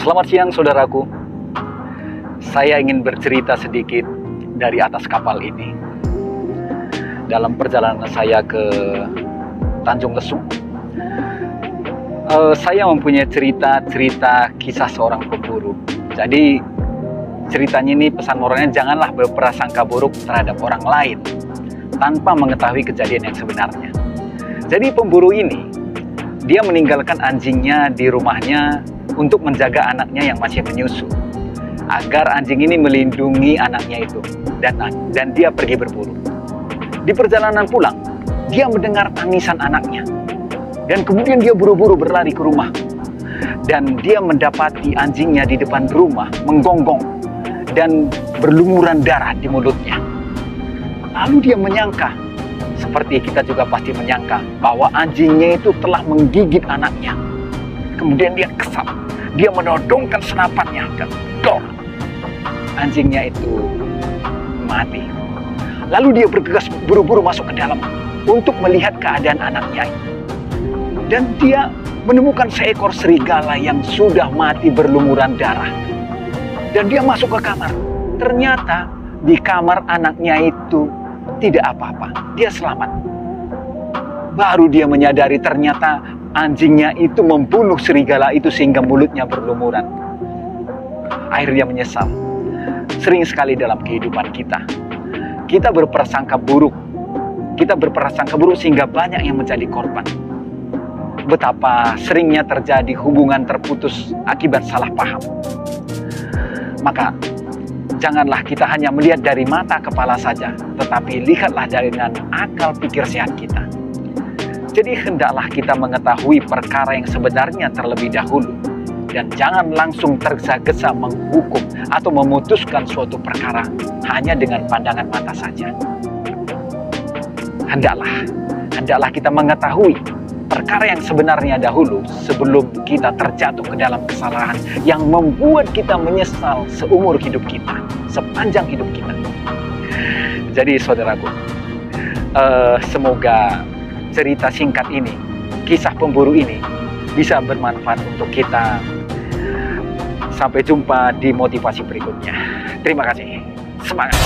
Selamat siang saudaraku. Saya ingin bercerita sedikit dari atas kapal ini. Dalam perjalanan saya ke Tanjung Lesung, saya mempunyai cerita kisah seorang pemburu. Jadi ceritanya ini, pesan moralnya, janganlah berprasangka buruk terhadap orang lain tanpa mengetahui kejadian yang sebenarnya. Jadi pemburu ini, dia meninggalkan anjingnya di rumahnya untuk menjaga anaknya yang masih menyusu, agar anjing ini melindungi anaknya itu, dan dia pergi berburu. Di perjalanan pulang, dia mendengar tangisan anaknya, dan kemudian dia buru-buru berlari ke rumah, dan dia mendapati anjingnya di depan rumah menggonggong dan berlumuran darah di mulutnya. Lalu dia menyangka, seperti kita juga pasti menyangka, bahwa anjingnya itu telah menggigit anaknya. Kemudian dia kesal, dia menodongkan senapannya dan dor, anjingnya itu mati. Lalu dia bergegas buru-buru masuk ke dalam untuk melihat keadaan anaknya. Dan dia menemukan seekor serigala yang sudah mati berlumuran darah. Dan dia masuk ke kamar. Ternyata di kamar anaknya itu tidak apa-apa, dia selamat. Baru dia menyadari ternyata anjingnya itu membunuh serigala itu sehingga mulutnya berlumuran. Akhirnya menyesal. Sering sekali dalam kehidupan kita, kita berprasangka buruk. Kita berprasangka buruk sehingga banyak yang menjadi korban. Betapa seringnya terjadi hubungan terputus akibat salah paham. Maka janganlah kita hanya melihat dari mata kepala saja, tetapi lihatlah dengan akal pikir sehat kita. Jadi hendaklah kita mengetahui perkara yang sebenarnya terlebih dahulu, dan jangan langsung tergesa-gesa menghukum atau memutuskan suatu perkara hanya dengan pandangan mata saja. Hendaklah kita mengetahui perkara yang sebenarnya dahulu sebelum kita terjatuh ke dalam kesalahan yang membuat kita menyesal seumur hidup kita, sepanjang hidup kita. Jadi saudaraku, semoga cerita singkat ini, kisah pemburu ini, bisa bermanfaat untuk kita. Sampai jumpa di motivasi berikutnya. Terima kasih. Semangat.